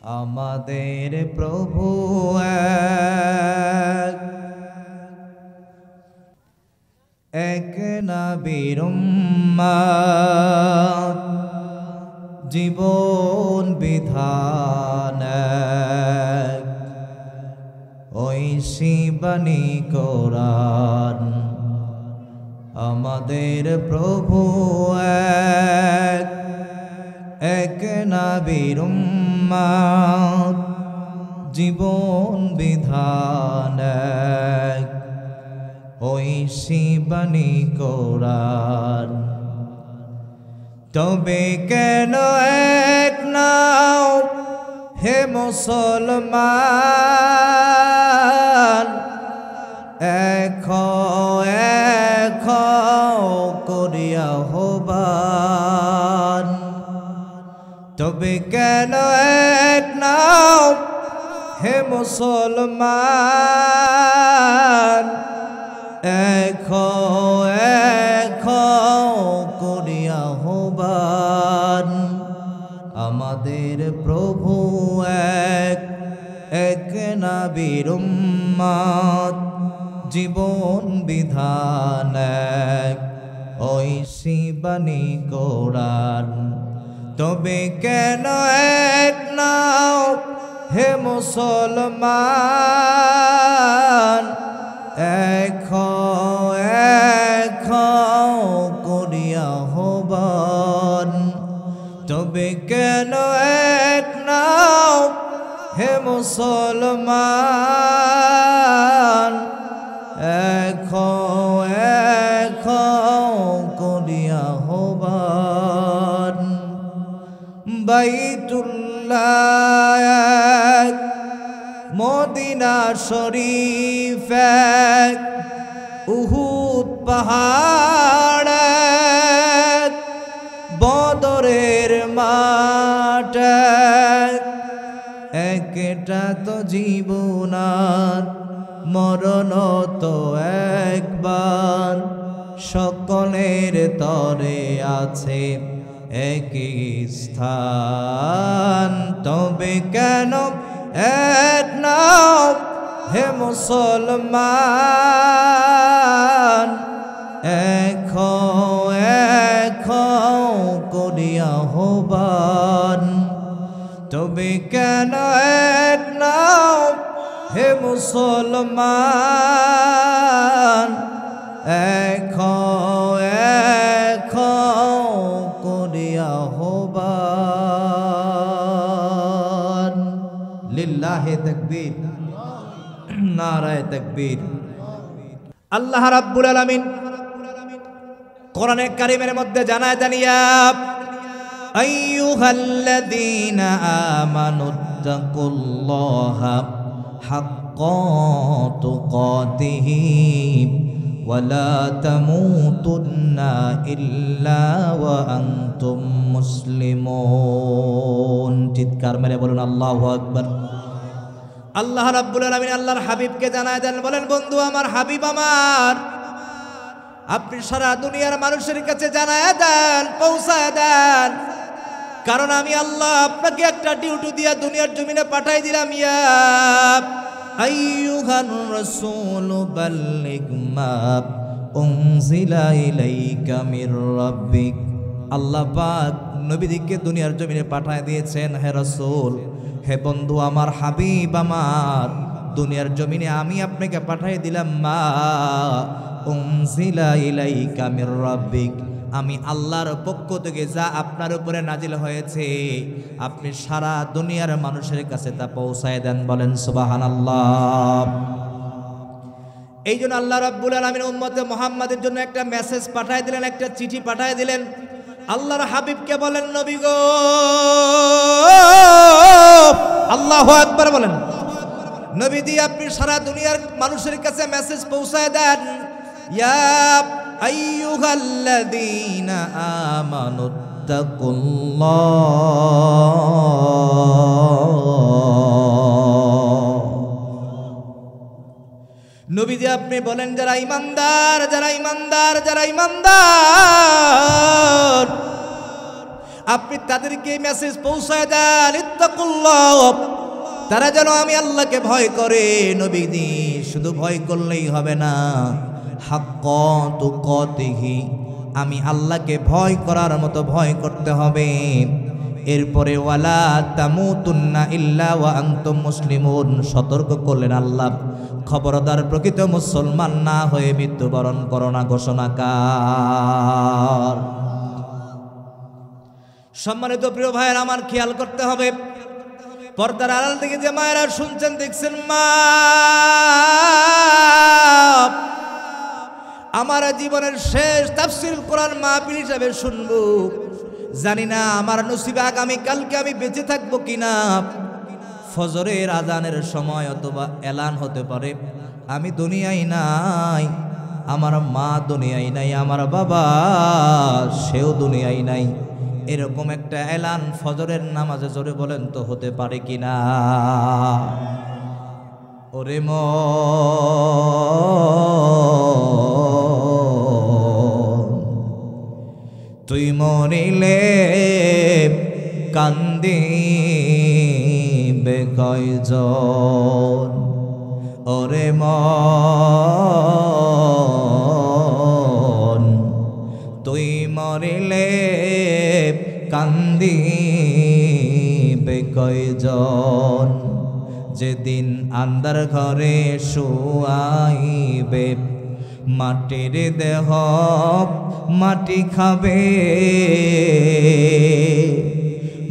আমাদের প্রভু এক নবীর উম্মত জীবন বিধান ঐশী বাণী কোরআন। আমাদের প্রভু এক নবীর উম্মত জীবন বিধান ঐশী বাণী কোরআন। তবে কেন এক নাও হে মুসলমান, এক করিয়া আহ্বান। তবে কেন এক নাও হে মুসলমান, এক করিয়া আহ্বান। আমাদের প্রভু এক নবীর উম্মত জীবন বিধান ঐশী বাণী কোরআন। তবে কেন এক নাও হে মুসলমান, এক করিয়া আহ্বান। তবে কেন এক নাও হে মুসলমান, এক করিয়া আহ্বান। বাইতুল্লাহ মদিনা শরীফ উহুদ পাহাড় বদরের মাঠ, একটা তো জীবনার মরণ তো একবার। সকলের তরে আছে একই স্থান। তবে কেন এক নাও হে মুসলমান, এক করিয়া আহ্বান। তবে কেন এক নাও হে মুসলমান, এক করিয়া আহ্বান। লিল্লাহে তাকবীর, নারায়ে তাকবীর। আল্লাহ রাব্বুল আলামিন কোরআনে কারীমের মধ্যে জানায় জানিয়া আইয়ুহাল্লাযীনা আমানুত্তাকুল্লাহা হাক্কা তুকাতিহি ওয়া লা তামুতুন্না ইল্লা ওয়া আনতুম মুসলিমুন। চিৎকার মেরে বলুন আল্লাহু আকবার। আল্লাহ রাব্বুল আলামিন আল্লাহর হাবিবকে জানায় দেন, বলেন বন্ধু আমার, হাবিব আমার, আপনি সারা দুনিয়ার মানুষের কাছে জানায় দেন, পৌঁছায় দেন। কারণ আমি আল্লাহ আপনাকে একটা ডিউটি দিয়া দুনিয়ার জমিনে পাঠাই দিলাম। ইয়া আইয়ুহার রাসূল বাল্লিগ মা উনজিলা ইলাইকা মির রাব্বিক। আল্লাহ পাক নবীকে দুনিয়ার জমিনে পাঠায় দিয়েছেন। হে রাসূল, হে বন্ধু আমার, হাবিব আমার, দুনিয়ার জমিনে আমি আপনাকে পাঠিয়ে দিলাম মা উনজিলা ইলাইকা মির রাব্বিক, আমি আল্লাহর পক্ষ থেকে যা আপনার উপরে নাজিল হয়েছে আপনি সারা দুনিয়ার মানুষের কাছে তা পৌঁছায় দেন। বলেন সুবহানাল্লাহ। এই জন্য আল্লাহ রাব্বুল আলামিন উম্মতে মুহাম্মাদের জন্য একটা মেসেজ পাঠিয়ে দিলেন, একটা চিঠি পাঠিয়ে দিলেন। আল্লাহর হাবিবকে বলেন, নবী গো, আল্লাহু আকবার বলেন, নবীজি আপনি সারা দুনিয়ার মানুষের কাছে মেসেজ পৌঁছায় দেন। ইয়া আইয়ুহাল্লাযীনা আমানুত্তাকুল্লাহ। নবীজি আপনি বলেন যারা ঈমানদার, যারা ঈমানদার, যারা ঈমানদার, আপনি তাদেরকে মেসেজ পৌঁছায় দেন, ইত্তাকুল্লাহ, তারা যেন আমি আল্লাহকে ভয় করে। নবীজি শুধু ভয় করলেই হবে না, হাক্ক তুকাতিহি, আমি আল্লাহকে ভয় করার মতো ভয় করতে হবে। এরপরে ওয়ালা তামুতুন্না ইল্লা ওয়া আনতুম মুসলিমুন, সতর্ক করলেন আল্লাহ, খবরদার প্রকৃত মুসলমান না হয়ে মৃত্যুবরণ করো না, ঘোষণাকার। সম্মানিত প্রিয় ভাইয়ের আমার, খেয়াল করতে হবে, পর্দার আড়াল থেকে যে মায়েরা শুনছেন দেখছেন, মা আমার জীবনের শেষ তাফসীর কোরআন মাহফিল হিসাবে শুনবো, জানি না আমার নসিবে আগামী কালকে আমি বেঁচে থাকবো কিনা। ফজরের আজানের সময় অথবা এলান হতে পারে আমি দুনিয়ায় নাই, আমার মা দুনিয়ায় নাই, আমার বাবা সেও দুনিয়ায় নাই, এরকম একটা এলান ফজরের নামাজে জোরে বলেন তো হতে পারে কিনা? ওরে তুই মরিলে কান্দিবে কয়জন, ওরে মন তুই মরিলে কান্দিবে কয়জন, যেদিন আন্ধার ঘরে শুয়াইবে মাটির দেহ মাটি খাবে,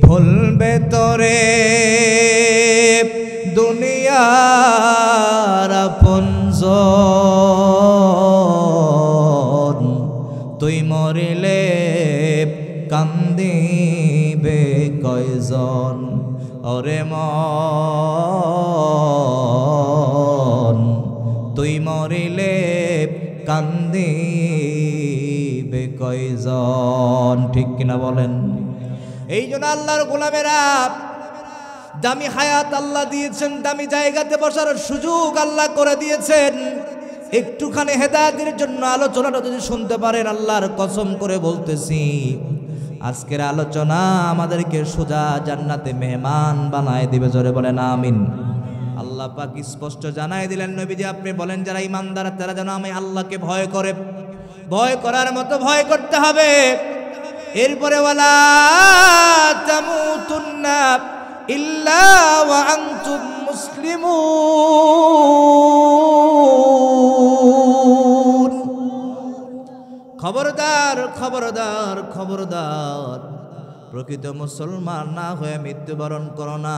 ভুলবে তোরে দুনিয়ার আপনজন, তুই মরিলে কান্দিবে কয়জন, ওরে মন তুই মরিলে কান্দিবে কয়জন, ঠিক কিনা বলেন? এই জন্য আল্লাহর গোলামেরা, দামি হায়াত আল্লাহ দিয়েছেন, দামি জায়গাতে বসার সুযোগ আল্লাহ করে দিয়েছেন। একটুখানি হেদায়েতের জন্য আলোচনাটা যদি শুনতে পারেন, আল্লাহর কসম করে বলতেছি আজকের আলোচনা আমাদেরকে সোজা জান্নাতে মেহমান বানায় দিবে, জোরে বলেন আমিন। আল্লাহ পাক স্পষ্ট জানাই দিলেন, নবীজি আপনি বলেন যারা ইমানদার তারা যেন আমি আল্লাহকে ভয় করে, ভয় করার মতো ভয় করতে হবে। এরপরে ওয়ালা তামুতুন্না ইল্লা ওয়া আনতুম মুসলিমুন, খবরদার খবরদার খবরদার, প্রকৃত মুসলমান না হয়ে মৃত্যুবরণ করো না।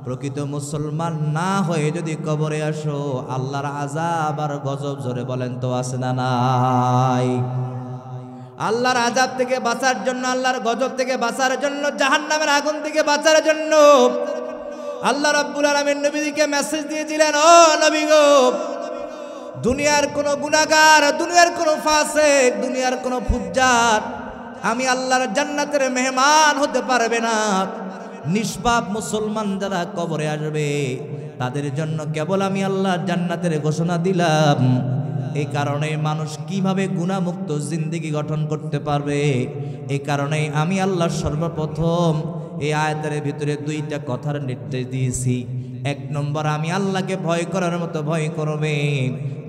প্রকৃত মুসলমান না হয়ে যদি কবরে আসো, আল্লাহর আযাব আর গজব, জোরে বলেন তো আছে না নাই? আল্লাহর আযাব থেকে বাঁচার জন্য, আল্লাহর গজব থেকে বাঁচার জন্য, জাহান্নামের আগুন থেকে বাঁচার জন্য আল্লাহ রাব্বুল আলামিন নবীকে মেসেজ দিয়েছিলেন, ও নবী গো, দুনিয়ার কোন গুনাহগার, দুনিয়ার কোন ফাসিক, দুনিয়ার কোন ফুজ্জার আমি আল্লাহর জান্নাতের মেহমান হতে পারবে না। নিষ্পাপ মুসলমান যারা কবরে আসবে তাদের জন্য কেবল আমি আল্লাহর জান্নাতের ঘোষণা দিলাম। এই কারণে মানুষ কিভাবে গুনাহমুক্ত জিন্দেগি গঠন করতে পারবে, এই কারণে আমি আল্লাহ সর্বপ্রথম এই আয়াতের ভিতরে দুইটা কথার নির্দেশ দিয়েছি। এক নম্বর, আমি আল্লাহকে ভয় করার মতো ভয় করবে।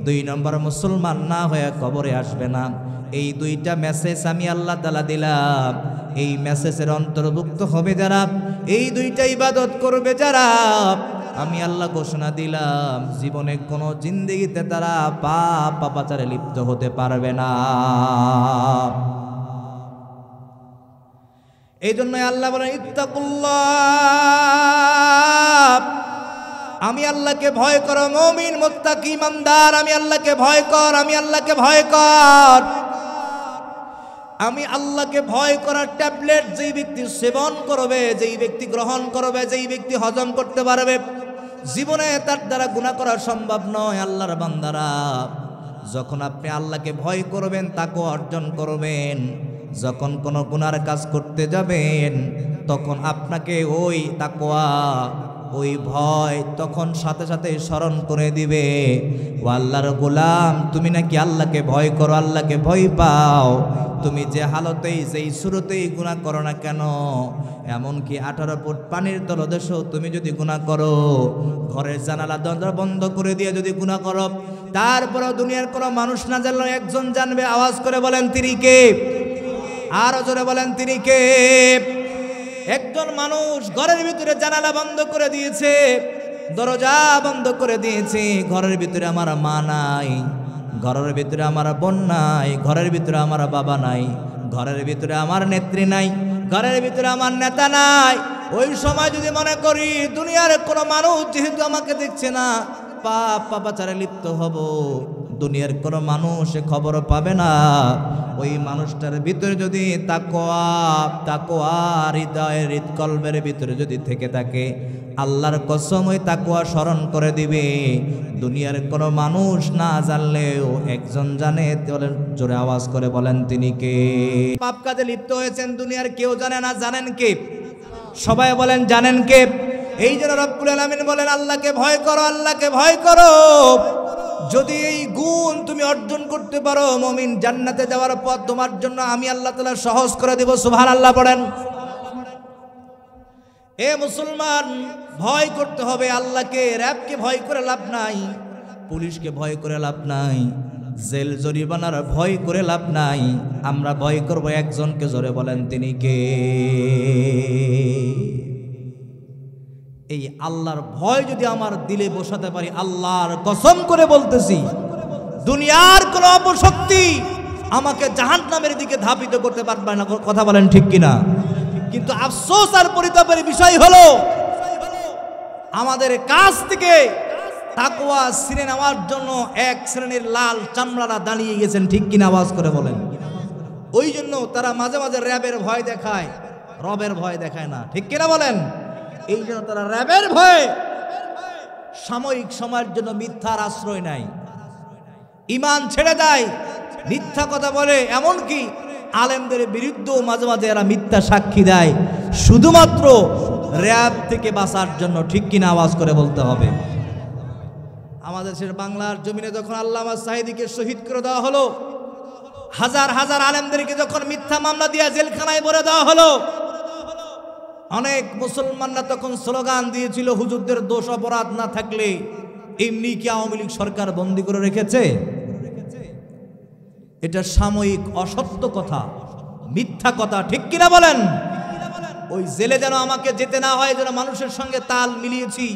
দুই নম্বর, মুসলমান না হয়ে কবরে আসবে না। এই দুইটা মেসেজ আমি আল্লাহ তাআলা দিলাম। এই মেসেজের অন্তর্ভুক্ত হবে যারা, এই দুইটা ইবাদত করবে যারা, আমি আল্লাহ ঘোষণা দিলাম জীবনে কোনো জিন্দেগিতে তারা পাপাচারে লিপ্ত হতে পারবে না। এই জন্যই আল্লাহ বলেন ইত্তাকুল্লাহ, আমি আল্লাহকে ভয় করো মুমিন মুত্তাকি ইমানদার, আমি আল্লাহকে ভয় কর, আমি আল্লাহকে ভয় কর। আমি আল্লাহকে ভয় করার ট্যাবলেট যেই ব্যক্তি সেবন করবে, যেই ব্যক্তি গ্রহণ করবে, যেই ব্যক্তি হজম করতে পারবে, জীবনে তার দ্বারা গুনাহ করা সম্ভব নয়। আল্লাহর বান্দারা, যখন আপনি আল্লাহকে ভয় করবেন, তাকওয়া অর্জন করবেন, যখন কোনো গুনার কাজ করতে যাবেন, তখন আপনাকে ওই তাকওয়া, ওই ভয় তখন সাথে সাথে স্মরণ করে দিবে, ও আল্লাহর গোলাম, তুমি নাকি আল্লাহকে ভয় করো, আল্লাহকে ভয় পাও, তুমি যে হালতেই যেই শুরুতেই গুনাহ করো না কেন, এমনকি 18 ফুট পানির তলদেশেও তুমি যদি গুনাহ করো, ঘরের জানালা দরজা বন্ধ করে দিয়ে যদি গুনাহ করো, তারপরেও দুনিয়ার কোনো মানুষ না জানলেও একজন জানবে। আওয়াজ করে বলেন তিনি কে? আরো জোরে বলেন তিনি কে? একজন মানুষ ঘরের ভিতরে জানালা বন্ধ করে দিয়েছে, দরজা বন্ধ করে দিয়েছে, ঘরের ভিতরে আমার মা নাই, ঘরের ভিতরে আমার বোন নাই, ঘরের ভিতরে আমার বাবা নাই, ঘরের ভিতরে আমার নেত্রী নাই, ঘরের ভিতরে আমার নেতা নাই। ওই সময় যদি মনে করি দুনিয়ার কোনো মানুষ যেহেতু আমাকে দেখছে না, পাপ পাপাচারে লিপ্ত হব, দুনিয়ার কোনো মানুষ খবর পাবে না। ওই মানুষটার ভিতরে যদি তাকওয়া হৃদয়ের হৃদকল্পের ভিতরে যদি থেকে থাকে, আল্লাহর কসম ওই তাকওয়া স্মরণ করে দিবে। দুনিয়ার কোনো মানুষ না জানলেও একজন জানে। জোরে আওয়াজ করে বলেন তিনি কে? পাপ কাজে লিপ্ত হয়েছেন, দুনিয়ার কেউ জানে না, জানেন কে? সবাই বলেন জানেন কে? এই জন্য রব্বুল আলামিন বলেন আল্লাহকে ভয় করো, আল্লাহকে ভয় করো। যদি এই গুণ তুমি অর্জন করতে পারো, মুমিন জান্নাতে যাওয়ার পথ তোমার জন্য আমি আল্লাহ তাআলা সহজ করে দেব। সুবহানাল্লাহ পড়েন। এ মুসলমান, ভয় করতে হবে আল্লাহকে। র‍্যাবকে ভয় করে লাভ নাই, পুলিশকে ভয় করে লাভ নাই, জেল জরিমানার ভয় করে লাভ নাই। আমরা ভয় করব একজনকে। জোরে বলেন তিনি কে? এই আল্লাহর ভয় যদি আমার দিলে বসাতে পারি, আল্লাহর কসম করে বলতেছি, দুনিয়ার কোন অপশক্তি আমাকে জাহান্নামের দিকে ধাবিত করতে পারবে না। কথা বলেন ঠিক কিনা? কিন্তু আফসোস আর পরিতাপের বিষয় হলো, আমাদের কাছ থেকে তাকওয়া ছিনে নেওয়ার জন্য এক শ্রেণীর লাল চামড়ারা দাঁড়িয়ে গেছেন। ঠিক কিনা? আওয়াজ করে বলেন। ওই জন্য তারা মাঝে মাঝে র‍্যাবের ভয় দেখায়, রবের ভয় দেখায় না। ঠিক কিনা বলেন? এই জন্য তারা র‍্যাবের ভয়ে সাময়িক সময়ের জন্য মিথ্যার আশ্রয় নেয়, ঈমান ছেড়ে দেয়, মিথ্যা কথা বলে, এমনকি আলেমদের বিরুদ্ধেও মাঝে মাঝে এরা মিথ্যা সাক্ষী দেয়, শুধুমাত্র র‍্যাব থেকে বাঁচার জন্য। ঠিক কিনা? আওয়াজ করে বলতে হবে। আমাদের দেশের বাংলার জমিনে যখন আল্লামা সাঈদীকে শহীদ করে দেওয়া হলো, হাজার হাজার আলেমদেরকে যখন মিথ্যা মামলা দিয়ে জেলখানায় ভরে দেওয়া হলো, অনেক মুসলমানরা তখন স্লোগান দিয়েছিল, হুজুরদের দোষ অপরাধ না থাকলে এমনি কি আওয়ামী লীগ সরকার বন্দী করে রেখেছে? এটা সাময়িক অসত্য কথা, মিথ্যা কথা। ঠিক কিনা বলেন? ওই জেলে যেন আমাকে যেতে না হয়, যেন মানুষের সঙ্গে তাল মিলিয়েছি,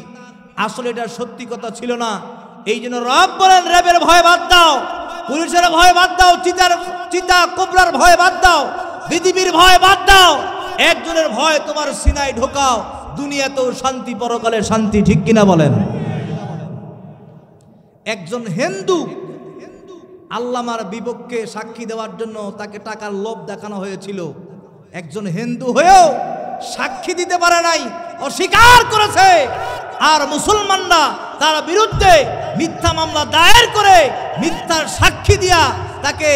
আসলে এটা সত্যি কথা ছিল না। এই জন্য রব বলেন, র‍্যাবের ভয় বাদ দাও, পুলিশের ভয় বাদ দাও, চিতা কোবরার ভয় বাদ দাও, বিজিবির ভয় বাদ দাও, একজনের ভয় তোমার সিনায় ঢোকাও, দুনিয়াতেও শান্তি, পরকালে শান্তি। ঠিক কিনা বলেন? একজন হিন্দু আল্লামার বিপক্ষে সাক্ষী দেওয়ার জন্য তাকে টাকার লোভ দেখানো হয়েছিল। একজন হিন্দু হয়েও সাক্ষী দিতে পারে নাই, অস্বীকার করেছে। আর মুসলমানরা তার বিরুদ্ধে মিথ্যা মামলা দায়ের করে মিথ্যার সাক্ষী দিয়া তাকে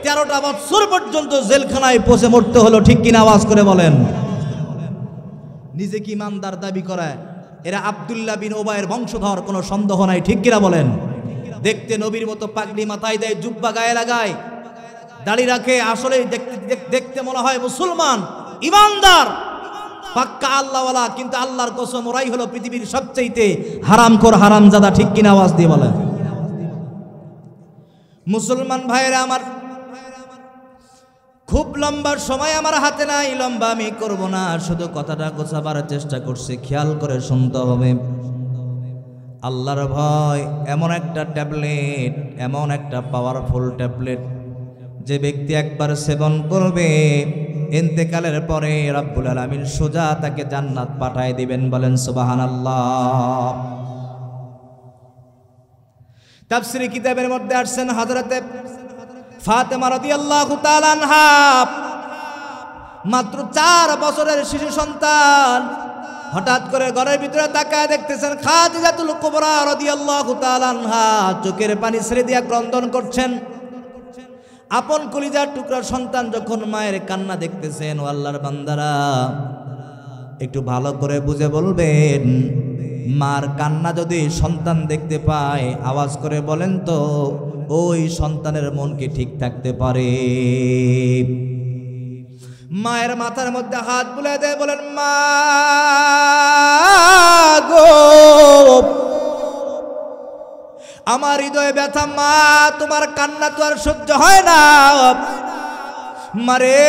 13টা বছর পর্যন্ত জেলখানায় পচে মরতে হলো। ঠিক কিনা? আওয়াজ করে বলেন। নিজে কি ইমানদার দাবি করে, এরা আব্দুল্লাহ বিন ওবায়ের বংশধর, কোনো সন্দেহ নাই। ঠিক কিনা বলেন? দেখতে নবীর মতো পাগড়ি মাথায় দেয়, জুব্বা গায়ে লাগায়, দাড়ি রাখে, আসলে দেখতে মনে হয় মুসলমান, ইমানদার, পাক্কা আল্লাহওয়ালা। কিন্তু আল্লাহর কসম, ওরাই হলো পৃথিবীর সবচেয়ে হারামখোর, হারামজাদা। ঠিক কিনা? আওয়াজ দিয়ে বলেন। মুসলমান ভাইয়েরা আমার, খুব লম্বা সময় আমার হাতে নাই, লম্বা আমি করব না, শুধু কথাটা গোছাবার চেষ্টা করছি, খেয়াল করে শুনতে হবে। আল্লাহর ভয় এমন একটা ট্যাবলেট, এমন একটা পাওয়ারফুল ট্যাবলেট, যে ব্যক্তি একবার সেবন করবে, ইন্তেকালের পরে রব্বুল আলামিন সোজা তাকে জান্নাত পাঠায় দিবেন। বলেন সুবহানাল্লাহ। তাফসীরে কিতাবের মধ্যে আসছেন, হযরতে ফাতেমা রাদিয়াল্লাহু তাআলা আনহা মাত্র 4 বছরের শিশু সন্তান, হঠাৎ করে ঘরের ভিতরে তাকায় দেখতেছেন খাদিজাতুল কুবরা রাদিয়াল্লাহু তাআলা আনহা চোখের পানি ছেড়ে দিয়া ক্রন্দন করছেন। আপন কলিজার টুকরা সন্তান যখন মায়ের কান্না দেখতেছেন, ও আল্লাহর বান্দারা একটু ভালো করে বুঝে বলবেন, মার কান্না যদি সন্তান দেখতে পায়, আওয়াজ করে বলেন তো ওই সন্তানের মন কি ঠিক থাকতে পারে? মায়ের মাথার মধ্যে হাত বুলিয়ে দেয়, বলেন মা গো, আমার হৃদয়ে ব্যথা মা, তোমার কান্না তো আর সহ্য হয় না। মারে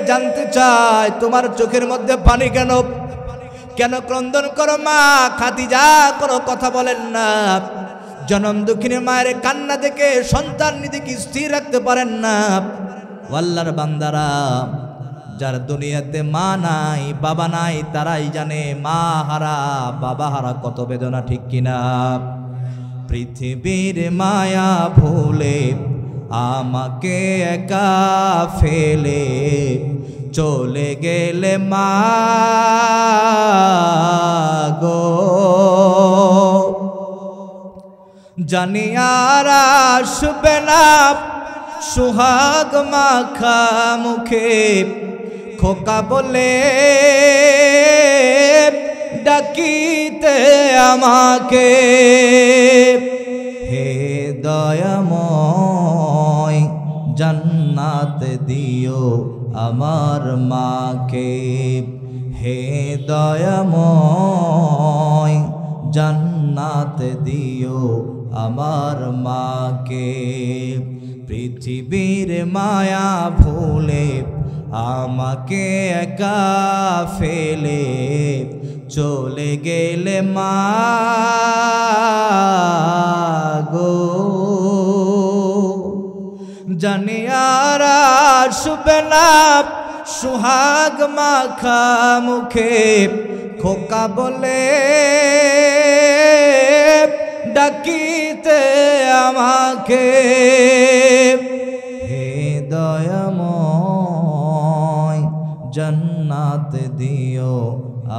জানতে চাই তোমার চোখের মধ্যে পানি কেন, কেন ক্রন্দন করো মা? খাদিজা কোনো কথা বলেন না। জনম দুঃখিনী মায়ের কান্না দেখে সন্তান নিজেকে স্থির রাখতে পারেন না। আল্লাহর বান্দারা, যার দুনিয়াতে মা নাই বাবা নাই, তারাই জানে মা হারা বাবা হারা কত বেদনা, ঠিক কিনা? পৃথিবীর মায়া ভুলে আমাকে একা ফেলে চলে গেলে মা গো, জানি আর আসবে না সুহাগ মাখা মুখে, খোকা বলে ডাকিতে আমাকে। হে দয়াময় জান্নাত দিও আমার মাকে, হে দয়াময় জান্নাত দিও আমার মাকে। পৃথিবীর মায়া ভুলে আমাকে একা ফেলে চলে গেলে মা গো, জানি আর আসবে না সুহাগ মাখা মুখে, খোকা বলে ডাকিতে আমাকে। হে দয়াময় জান্নাত দিও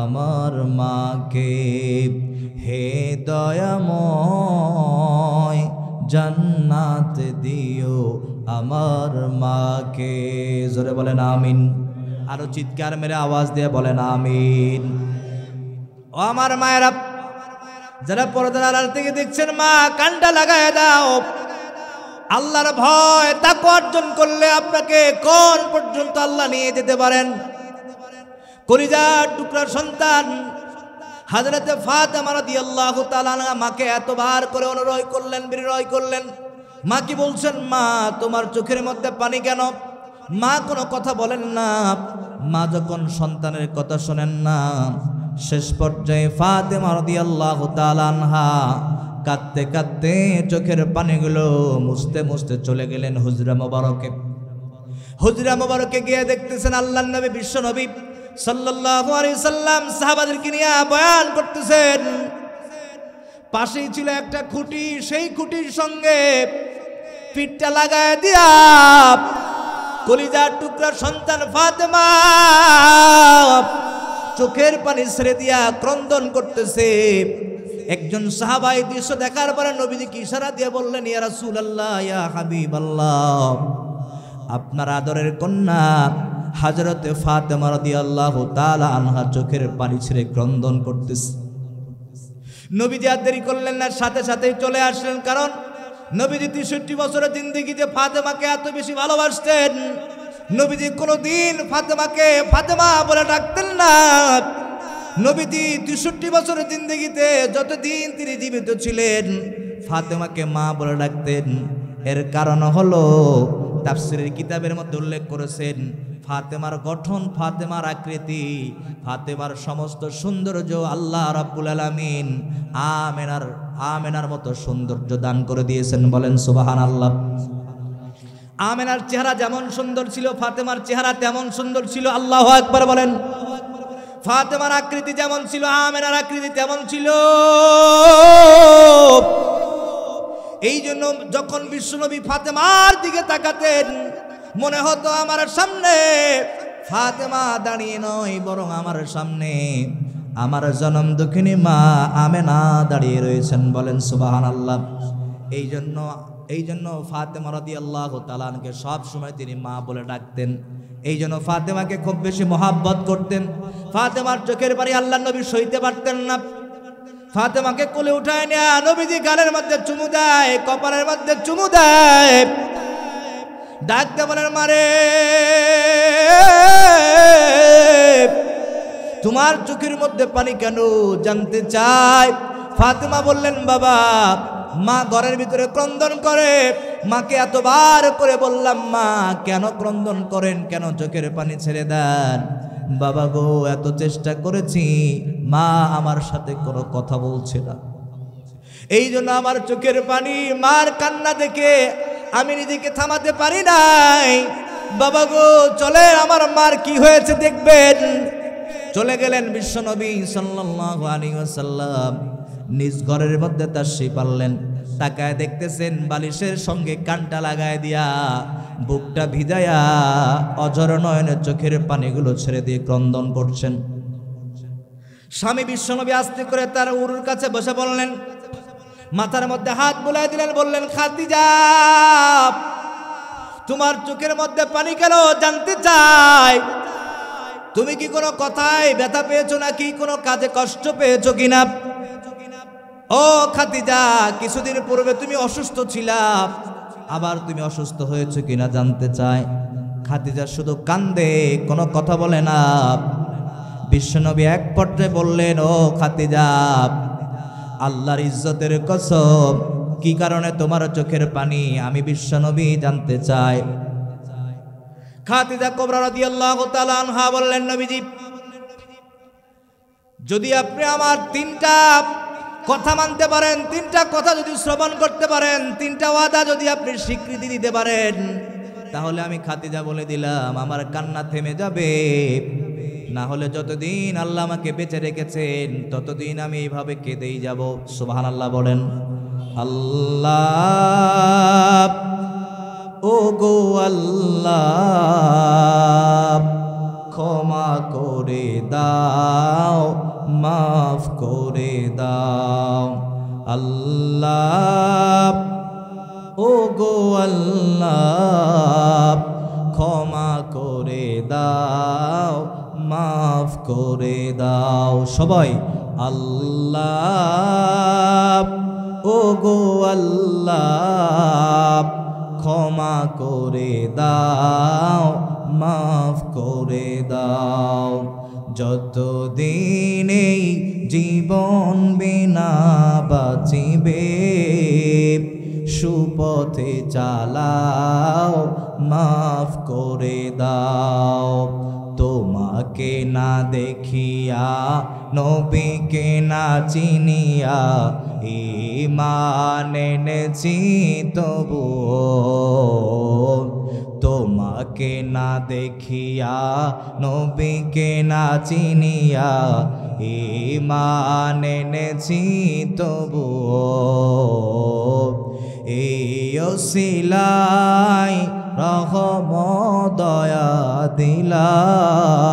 আমার মাকে, হে দয়াময় জান্নাত দিও আমার মাকে। জোরে বলেন আমিন। আরো চিৎকার মেরে আওয়াজ দিয়ে বলেন আমিন। ও আমার মায়েরা, যারা পর্দার আড়াল থেকে দেখছেন, মা কানটা লাগায় দাও। আল্লাহর ভয় তাকওয়া অর্জন করলে আপনাকে কোন পর্যন্ত আল্লাহ নিয়ে যেতে পারেন। কলিজার টুকরার সন্তান হযরতে ফাতেমা রাদিয়াল্লাহু তাআলা আনহা মাকে এতবার করে অনুরোধ করলেন, বিনয় করলেন। মা কি বলছেন, মা তোমার চোখের মধ্যে পানি কেন? মা কোনো কথা বলেন না। মা যখন সন্তানের কথা শোনেন না, শেষ পর্যায়ে ফাতেমা রাদিয়াল্লাহু তাআলা আনহা কাঁদতে কাঁদতে চোখের পানিগুলো মুছতে মুছতে চলে গেলেন হুজরা মোবারকে। হুজরা মোবারকে গিয়ে দেখতেছেন আল্লাহর নবী বিশ্ব নবী সাল্লাল্লাহু আলাইহি সাল্লাম সাহাবাদেরকে নিয়ে বয়ান করতেছেন। পাশেই ছিল একটা খুঁটি, সেই খুঁটির সঙ্গে পিঠটা লাগায় দিয়া কলিজার টুকরা সন্তান ফাতেমা চোখের পানি ছেড়ে দিয়া ক্রন্দন করতেছে। একজন সাহাবা এই দৃশ্য দেখার পরে নবীজিকে ইশারা দিয়ে বললেন, ইয়া রাসূলুল্লাহ, ইয়া হাবিবাল্লাহ, আপনার আদরের কন্যা হযরতে ফাতেমা রাদিয়াল্লাহু তাআলা আনহা চোখের পানি ছেড়ে ক্রন্দন করতেছে। নবীজি আর দেরি করলেন না, সাথে সাথেই চলে আসলেন। কারণ নবীজি ৬৩ বছরের জিন্দেগিতে ফাতেমাকে এত বেশি ভালোবাসতেন। নবীজি কোনোদিন ফাতেমাকে ফাতেমা বলে ডাকতেন না। নবীজি ৬৩ বছরের জিন্দেগিতে যতদিন তিনি জীবিত ছিলেন ফাতেমাকে মা বলে ডাকতেন। এর কারণ হলো তাফসীরের কিতাবের মধ্যে উল্লেখ করেছেন, ফাতেমার গঠন, ফাতেমার আকৃতি, ফাতেমার সমস্ত সৌন্দর্য আল্লাহ রাব্বুল আলামিন আমেনার মতো সৌন্দর্য দান করে দিয়েছেন। বলেন সুবহানাল্লাহ। আমেনার চেহারা যেমন সুন্দর ছিল, ফাতেমার চেহারা তেমন সুন্দর ছিল। আল্লাহু আকবার বলেন। ফাতেমার আকৃতি যেমন ছিল, আমেনার আকৃতি তেমন ছিল। এই জন্য যখন বিশ্বনবী ফাতেমার দিকে তাকাতেন মনে হতো আমার সামনে ফাতেমা দাঁড়িয়ে নয়, বরং আমার সামনে আমার জনম দুঃখিনী মা আমেনা দাঁড়িয়ে রয়েছেন। বলেন সুবহানাল্লাহ। এই জন্য ফাতেমা রাদিয়াল্লাহু তাআলা আনহাকে সব সময় তিনি মা বলে ডাকতেন। এই জন্য ফাতেমাকে খুব বেশি মহাব্বত করতেন। ফাতেমার চোখের পানি আল্লাহর নবী সইতে পারতেন না। ফাতেমাকে কোলে উঠায় নেয়া নবীজি গালের মধ্যে চুমু দেয়, কপালের মধ্যে চুমু দেয়, ডাকতে বলেন মারে তোমার চোখের মধ্যে পানি কেন জানতে চাই। ফাতেমা বললেন বাবা মা ঘরের ভিতরে ক্রন্দন করে, মাকে এতবার করে বললাম মা কেন ক্রন্দন করেন, কেন চোখের পানি ছেড়ে দেন। বাবা গো এত চেষ্টা করেছি, মা আমার সাথে কোনো কথা বলছে না, এই জন্য আমার চোখের পানি, মার কান্না দেখে আমি নিজেকে থামাতে পারি নাই। বাবা গো চলে আমার মার কি হয়েছে দেখবেন। চলে গেলেন বিশ্বনবী সাল্লাল্লাহু আলাইহি ওয়াসাল্লাম, নিজ ঘরের মধ্যে তাশরীফ আনলেন। তাকায় দেখতেছেন বালিশের সঙ্গে কানটা লাগায় দিয়া, বুকটা ভিজায়া অঝর নয়নে চোখের পানিগুলো ছেড়ে দিয়ে ক্রন্দন করছেন। স্বামী বিশ্বনবী আস্তে করে তার উরুর কাছে বসে বললেন, মাথার মধ্যে হাত বুলাই দিলেন, বললেন খাদিজা তোমার চোখের মধ্যে পানি কেন জানতে চাই। তুমি কি কোনো কথায় ব্যথা পেয়েছো নাকি কোনো কাজে কষ্ট পেয়েছো কিনা। ও খাদিজা কিছুদিন পূর্বে তুমি অসুস্থ ছিলা, আবার তুমি অসুস্থ হয়েছো কিনা জানতে চায়। খাদিজা শুধু কান্দে, কোনো কথা বলে না। বিশ্বনবী এক পর্যায়ে বললেন, ও খাদিজা আল্লাহর ইজ্জতের কসম কি কারণে তোমার চোখের পানি আমি বিশ্বনবী জানতে চাই। খাদিজা কুবরা রাদিয়াল্লাহু তাআলা আনহা বললেন, নবীজি যদি আপনি আমার তিনটা কথা মানতে পারেন, তিনটা কথা যদি শ্রবণ করতে পারেন, তিনটা ওয়াদা যদি আপনি স্বীকৃতি দিতে পারেন, তাহলে আমি খাদিজা বলে দিলাম আমার কান্না থেমে যাবে। না হলে যতদিন আল্লাহ আমাকে বেঁচে রেখেছেন ততদিন আমি এইভাবে কেঁদেই যাব। সুবহানাল্লাহ বলেন। আল্লাহ ও গো আল্লাহ ক্ষমা করে দাও, মাফ করে দাও। আল্লাহ ও গো আল্লাহ ক্ষমা করে দাও, মাফ করে দাও। সবাই আল্লাহ ও গো আল্লাহ ক্ষমা করে দাও, মাফ করে দাও। যতদিন এই জীবন বিনা বাঁচিবে সুপথে চালাও, মাফ করে দাও। তোমাকে না দেখিয়া নবীকে না চিনিয়া ঈমান এনেছি তবুও, তোমাকে না দেখিয়া নবীকে না চিনিয়া ঈমান এনেছি তবুও। এই ওসিলায় রহমত দয়া দিলাও,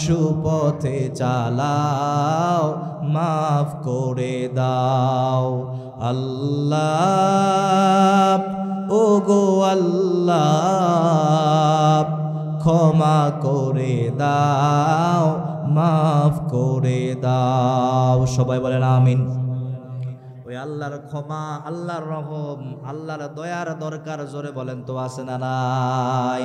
সুপথে চালাও, মাফ করে দাও। আল্লাহ ও গো আল্লাহ ক্ষমা করে দাও, মাফ করে দাও। সবাই বলেন আমিন। ওই আল্লাহর ক্ষমা, আল্লাহর রহম, আল্লাহর দয়ার দরকার জোরে বলেন তো আছে না নাই?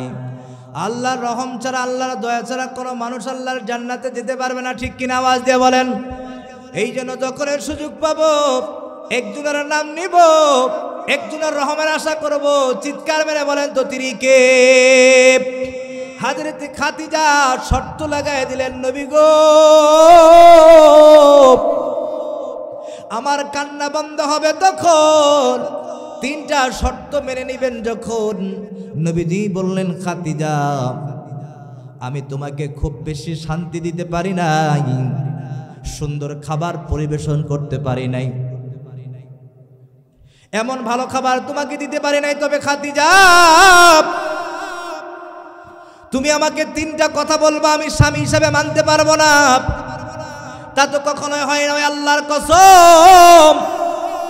আল্লাহর রহম ছাড়া, আল্লাহর দয়া ছাড়া কোনো মানুষ আল্লাহর জান্নাতে যেতে পারবে না, ঠিক কিনা? আওয়াজ দিয়ে বলেন। এই জন্য যখন সুযোগ পাবো একজনের নাম নিব, একজনের রহমের আশা করব, চিৎকার মেরে বলেন তো তিনি কে? হযরত খাদিজা শর্ত লাগাই দিলেন, নবী গো আমার কান্না বন্ধ হবে তখন, তিনটা শর্ত মেনে নেবেন যখন। নবীজি বললেন, খাদিজা আমি তোমাকে খুব বেশি শান্তি দিতে পারি নাই, সুন্দর খাবার পরিবেশন করতে পারি নাই, এমন ভালো খাবার তোমাকে দিতে পারি নাই, তবে খাদিজা তুমি আমাকে তিনটা কথা বলবা, আমি স্বামী হিসেবে মানতে পারবো না। তা তো কখনোই হয় না, আল্লাহর কসম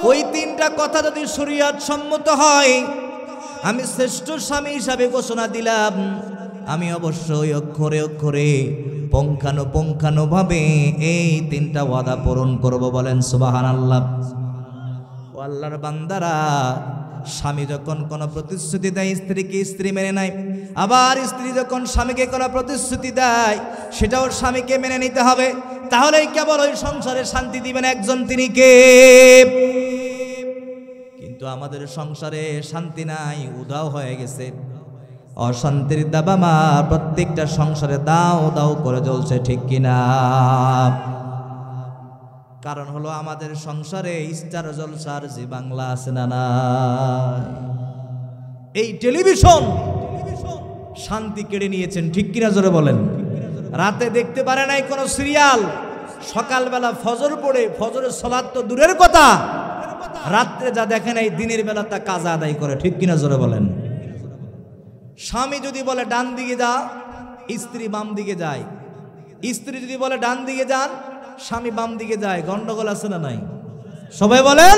ওই তিনটা কথা যদি শরীয়ত সম্মত হয়, আমি শ্রেষ্ঠ স্বামী হিসাবে ঘোষণা দিলাম, আমি অবশ্যই অক্ষরে অক্ষরে পুঙ্খানুপুঙ্খানুভাবে এই তিনটা ওয়াদা পূরণ করব, বলেন সুবহানাল্লাহ। ও আল্লাহর বান্দারা, স্বামী যখন কোনো প্রতিশ্রুতি দেয় স্ত্রীকে, স্ত্রী মেনে নেয়। আবার স্ত্রী যখন স্বামীকে কোনো প্রতিশ্রুতি দেয় সেটাও স্বামীকে মেনে নিতে হবে। তাহলেই কেবল ওই সংসারে শান্তি দিবেন একজন, তিনি কে? কিন্তু আমাদের সংসারে শান্তি নাই, উধাও হয়ে গেছে। অশান্তির দাবামা প্রত্যেকটা সংসারে দাও দাও করে জ্বলছে, ঠিক কিনা? কারণ হলো আমাদের সংসারে স্টার জলসার জি বাংলা আছে না নাই? এই টেলিভিশন শান্তি কেড়ে নিয়েছেন, ঠিক কিনা জোরে বলেন। রাতে দেখতে পারে নাই কোনো সিরিয়াল, সকালবেলা ফজর পড়ে, ফজরের সালাত তো দূরের কথা, রাত্রে যা দেখে নাই দিনের বেলা তা কাজা আদায় করে, ঠিক কিনা জোরে বলেন। স্বামী যদি বলে ডান দিকে যা, স্ত্রী বাম দিকে যায়। স্ত্রী যদি বলে ডান দিকে যান, স্বামী বাম দিকে যায়। গন্ডগোল আছে না নাই? সবাই বলেন।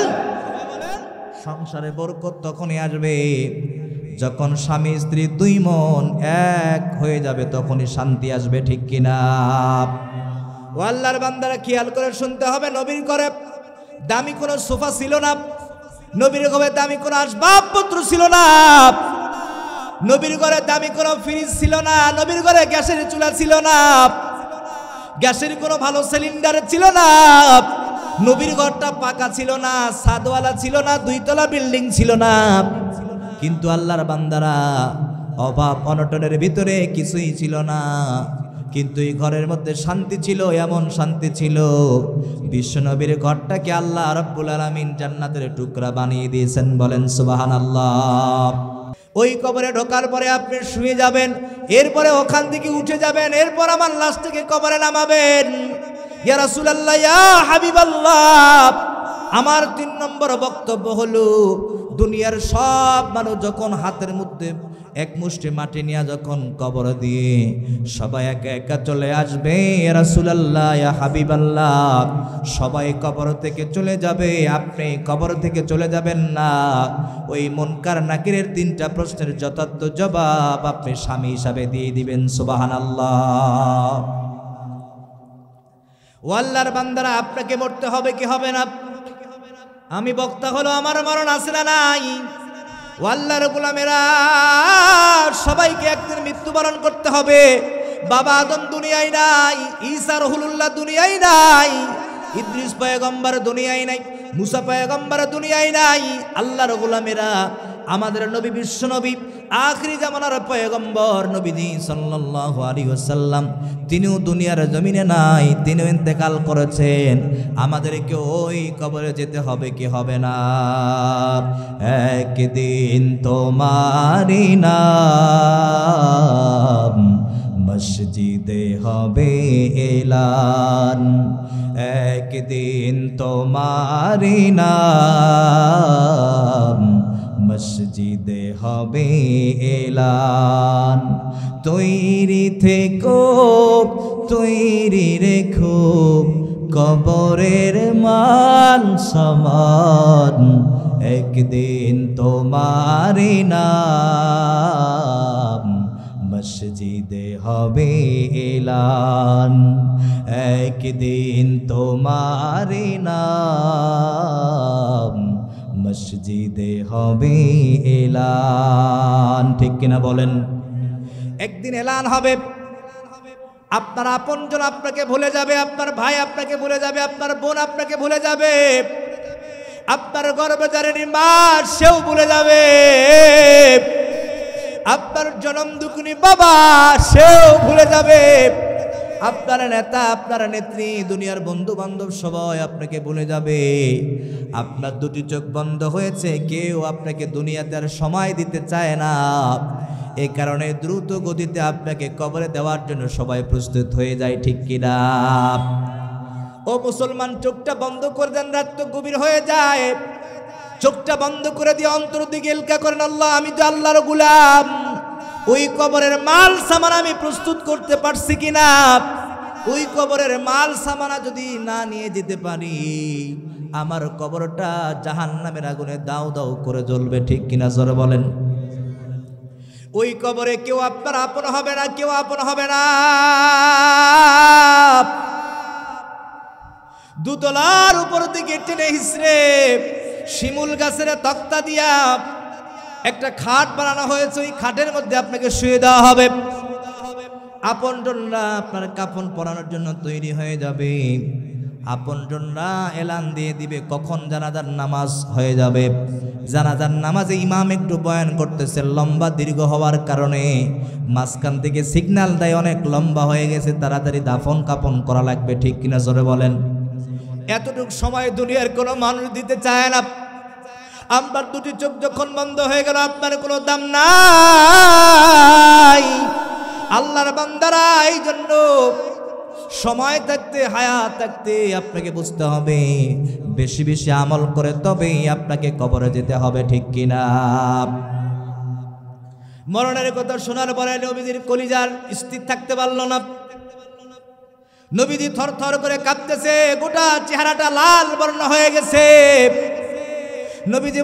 সংসারে বরকত তখনই আসবে যখন স্বামী স্ত্রী দুই মন এক হয়ে যাবে, তখনই শান্তি আসবে, ঠিক কিনা? ও আল্লাহর বান্দারা, খেয়াল করে শুনতে হবে। নবীর ঘরে দামি কোনো সোফা ছিল না, নবীর ঘরে দামি কোনো আসবাবপত্র ছিল না, নবীর ঘরে দামি কোনো ফ্রিজ ছিল না, নবীর ঘরে গ্যাসের চুলা ছিল না, গ্যাসের কোনো ভালো সিলিন্ডার ছিল না, নবীর ঘরটা পাকা ছিল না, ছাদওয়ালা ছিল না, দুইতলা বিল্ডিং ছিল না। কিন্তু আল্লাহর বান্দারা, অভাব অনটনের ভিতরে কিছুই ছিল না, কিন্তু এই ঘরের মধ্যে শান্তি ছিল। এমন শান্তি ছিল, বিশ্বনবীর ঘরটাকে আল্লাহ রাব্বুল আলামিন জান্নাতের টুকরা বানিয়ে দিয়েছেন, বলেন সুবহানাল্লাহ। ওই কবরে ঢোকার পরে আপনি শুয়ে যাবেন, এরপরে ওখান থেকে উঠে যাবেন, এরপর আমার লাশ থেকে কবরে নামাবেন। ইয়া রাসূলুল্লাহ, ইয়া হাবিবাল্লাহ, আমার 3 নম্বর বক্তব্য হলো, দুনিয়ার সব মানুষ যখন হাতের মধ্যে এক মুষ্টি মাটি নিয়ে যখন কবর দিয়ে সবাই একা একা চলে আসবে, ইয়া রাসূলুল্লাহ, ইয়া হাবিবাল্লাহ, সবাই কবর থেকে চলে যাবে, আপনি কবর থেকে চলে যাবেন না। ওই মুনকার নাকিরের 3টা প্রশ্নের যথার্থ জবাব আপনি স্বামী হিসাবে দিয়ে দিবেন, সুবহানাল্লাহ। ও আল্লাহর বান্দারা, আপনাকে মরতে হবে কি হবে না? আমি বক্তা হলো, আমার মরণ আছে না নাই? ও আল্লাহর গোলামেরা, সবাইকে একদিন মৃত্যুবরণ করতে হবে। বাবা আদম দুনিয়ায় নাই, ঈসা রুহুল্লাহ দুনিয়ায় নাই, ইদ্রিস পয়গম্বর দুনিয়ায় নাই, মুসা পয়গম্বর দুনিয়ায় নাই। আল্লাহর গোলামেরা, আমাদের নবী, বিশ্ব নবী, আখিরি জামানার পয়গম্বর নবীজি সাল্লাল্লাহু আলাইহি ওয়াসাল্লাম, তিনিও দুনিয়ার জমিনে নাই, তিনিও ইন্তেকাল করেছেন। আমাদেরকে ওই কবরে যেতে হবে কি হবে না? একদিন তোমারি নাম মসজিদে হবে এলান, একদিন তোমারি নাম মসজিদে হবে এলান। তৈরি থেকো, তৈরি রেখো, কবরের মান সমান, একদিন তোমারি নাম মসজিদে হবে এলান, একদিন তোমারি নাম মসজিদে হবে এলান, ঠিক কিনা বলেন? একদিন এলান হবে, আপনার আপনজন আপনাকে ভুলে যাবে, আপনার ভাই আপনাকে ভুলে যাবে, আপনার বোন আপনাকে ভুলে যাবে, আপনার গর্ভধারিণী মা সেও ভুলে যাবে, আপনার জনম দুকুনি বাবা সেও ভুলে যাবে, আপনার নেতা, আপনার নেত্রী, দুনিয়ার বন্ধু বান্ধব সবাই আপনাকে ভুলে যাবে। আপনার 2টি চোখ বন্ধ হয়েছে, কেউ আপনাকে দুনিয়াতে আর সময় দিতে চায় না। এই কারণে দ্রুত গতিতে আপনাকে কবরে দেওয়ার জন্য সবাই প্রস্তুত হয়ে যায়, ঠিক কিনা? ও মুসলমান, চোখটা বন্ধ করে দেন, রাত তো গভীর হয়ে যায়। চোখটা বন্ধ করে দিয়ে অন্তর দিকে এলকা করেন, আল্লাহ, আমি তো আল্লাহর গোলাম, ওই কবরের মাল সামান আমি প্রস্তুত করতে পারছি কিনা? ওই কবরের মাল সামানা যদি না নিয়ে যেতে পারি, আমার কবরটা জাহান্নামের আগুনে দাউ দাউ করে জ্বলবে, ঠিক কিনা জোরে বলেন? ওই কবরে কেউ আপনার আপন হবে না, কেউ আপন হবে না। দুতলার উপর দিকে টেনে হিসড়ে শিমুল গাছের তক্তা দিয়া একটা খাট বানানো হয়েছে, ওই খাটের মধ্যে আপনাকে শুয়ে দেওয়া হবে। আপনজনরা আপনার কাফন পরানোর জন্য তৈরি হয়ে যাবে। আপনজনরা এলান দিয়ে দিবে কখন জানাজার নামাজ হয়ে যাবে। জানাজার নামাজে ইমাম একটু বয়ান করতেছে, লম্বা দীর্ঘ হওয়ার কারণে মাঝখান থেকে সিগন্যাল দেয় অনেক লম্বা হয়ে গেছে, তাড়াতাড়ি দাফন কাফন করা লাগবে। ঠিক কিনা জোরে বলেন? এতটুকু সময় দুনিয়ার কোনো মানুষ দিতে চায় না। আপনার দুটি চোখ যখন বন্ধ হয়ে গেল, আপনার কোনো দাম নাই। আল্লাহর বান্দারা, এই জন্য সময় থাকতে, হায়াত থাকতে আপনাকে বুঝতে হবে বেশি বেশি আমল করে তবেই আপনাকে কবরে যেতে হবে। ঠিক কিনা? মরণের কথা শোনার পরে নবীজির কলিজার স্থির থাকতে পারল না। নবীজি থর থর করে কাঁপতেছে, গোটা চেহারাটা লাল বর্ণ হয়ে গেছে। নবীজি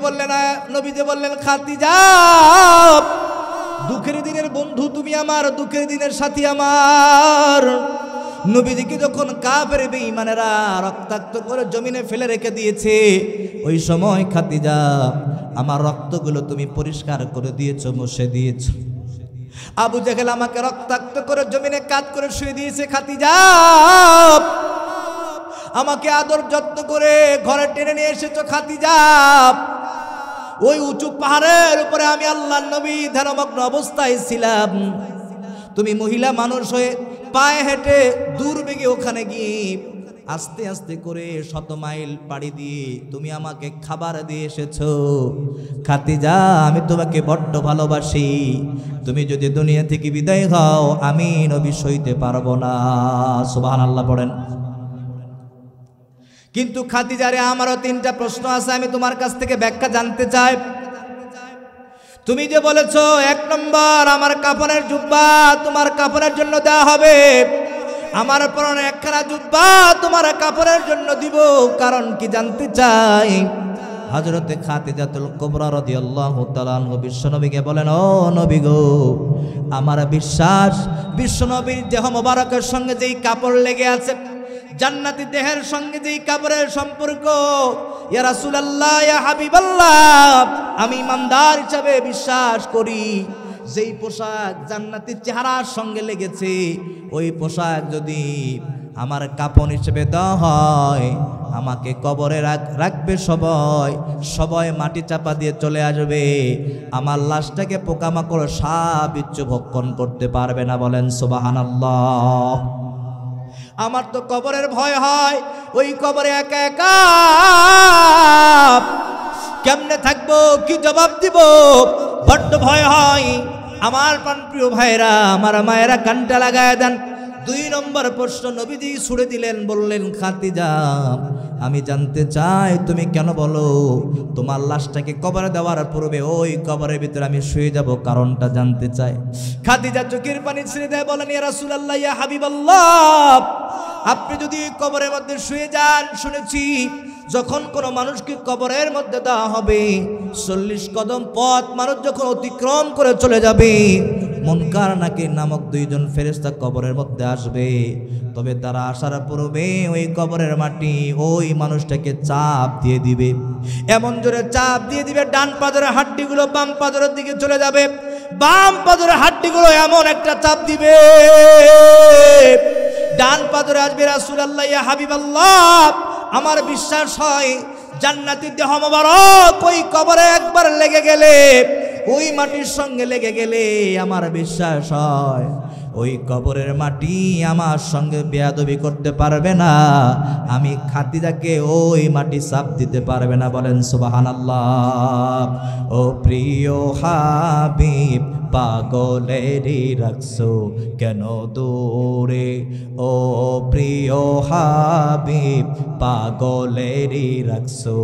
বললেন খাদিজা, দুঃখের দিনের বন্ধু তুমি আমার, দুঃখের দিনের সাথী আমার। নবীজিকে যখন কাফের বেঈমানেরা রক্তাক্ত করে জমিনে ফেলে রেখে দিয়েছে, ওই সময় খাদিজা আমার রক্তগুলো তুমি পরিষ্কার করে দিয়েছো, মুছে দিয়েছো। আবু জাহেল আমাকে রক্তাক্ত করে জমিনে কাত করে শুয়ে দিয়েছে। খাদিজা আমাকে আদর যত্ন করে ঘরে টেনে নিয়ে এসেছো। খাদিজা ওই উঁচু পাহাড়ের উপরে আমি আল্লাহর নবী ধ্যানমগ্ন অবস্থায় ছিলাম, তুমি মহিলা মানুষ হয়ে পায়ে হেঁটে দূর বেগে ওখানে গিয়ে আস্তে আস্তে করে 100 মাইল পাড়ি দিয়ে তুমি আমাকে খাবার দিয়ে এসেছো। খাদিজা আমি তোমাকে বড্ড ভালোবাসি, তুমি যদি দুনিয়া থেকে বিদায় হও আমি নবী সইতে পারবো না। সুবহানাল্লাহ পড়েন। কিন্তু খাদিজারে, আমারও 3টা প্রশ্ন আছে, আমি তোমার কাছ থেকে ব্যাখ্যা জানতে চাই। তুমি যে বলেছো 1 নম্বর আমার কাফনের জুব্বা তোমার কাফনের জন্য দেওয়া হবে, আমার পরনে একখানা জুব্বা তোমার কাফনের জন্য দিব, কারণ কি জানতে চাই। হযরতে খাদিজাতুল কুবরা রাদিয়াল্লাহু তাআলা আনহা বিশ্বনবীকে বলেন, ও নবী গো, আমার বিশ্বাস বিশ্বনবীর দেহ মোবারকের সঙ্গে যেই কাপড় লেগে আছে, জান্নাতি দেহের সঙ্গে যেই কাপড়ের সম্পর্ক, ইয়া রাসূলুল্লাহ ইয়া হাবিবাল্লাহ, আমি ইমানদার হিসাবে বিশ্বাস করি যেই পোশাক জান্নাতি চেহারার সঙ্গে লেগেছে, ওই পোশাক যদি আমার কাপড় হিসেবে দেওয়া হয়, আমাকে কবরে রাখবে সবাই মাটি চাপা দিয়ে চলে আসবে, আমার লাশটাকে পোকামাকড় সাপ বিচ্ছু ভক্ষণ করতে পারবে না। বলেন সুবহানাল্লাহ। আমার তো কবরের ভয় হয়, ওই কবরে একা একা কেমনে থাকবো, কি জবাব দিব, বড্ড ভয় হয়। আমার প্রাণপ্রিয় ভাইরা, আমার মায়েরা কানটা লাগায় দেন। 2 নম্বর প্রশ্ন নবীজি ছুড়ে দিলেন, বললেন খাদিজা আমি জানতে চাই তুমি কেন বলো তোমার লাশটাকে কবরে দেওয়ার পূর্বে ওই কবরের ভিতরে আমি শুয়ে যাব, কারণটা জানতে চাই। খাদিজা চোখের পানি ছেড়ে দেয়, বলেন ইয়া রাসূলুল্লাহ ইয়া হাবিবাল্লাহ, আপনি যদি কবরের মধ্যে শুয়ে যান, শুনেছি যখন কোনো মানুষকে কবরের মধ্যে দেওয়া হবে 40 কদম পথ মানুষ যখন অতিক্রম করে চলে যাবে, মুনকার নাকির নামক 2 জন ফেরেশতা কবরের মধ্যে আসবে। তবে তারা আসার পূর্বে ওই কবরের মাটি ওই মানুষটাকে চাপ দিয়ে দিবে, এমন জোরে চাপ দিয়ে দিবে ডান পাজরের হাড্ডিগুলো বাম পাজরের দিকে চলে যাবে, বাম পাজরের হাড্ডিগুলো এমন একটা চাপ দিবে, ডান পাজরে আসবে রাসূলুল্লাহ ইয়া হাবিবাল্লাহ, আমার বিশ্বাস হয় জান্নাতি দেহ মোবারক ওই কবরে একবার লেগে গেলে, ওই মাটির সঙ্গে লেগে গেলে আমার বিশ্বাস হয় ওই কবরের মাটি আমার সঙ্গে বেয়াদবি করতে পারবে না, আমি খাদিজাকে ওই মাটি চাপ দিতে পারবে না। বলেন সুবহানাল্লাহ। ও প্রিয় হাবিব পাগলেরই রাখছো কেন দূরে, ও প্রিয় হাবিব পাগলেরই রাখছো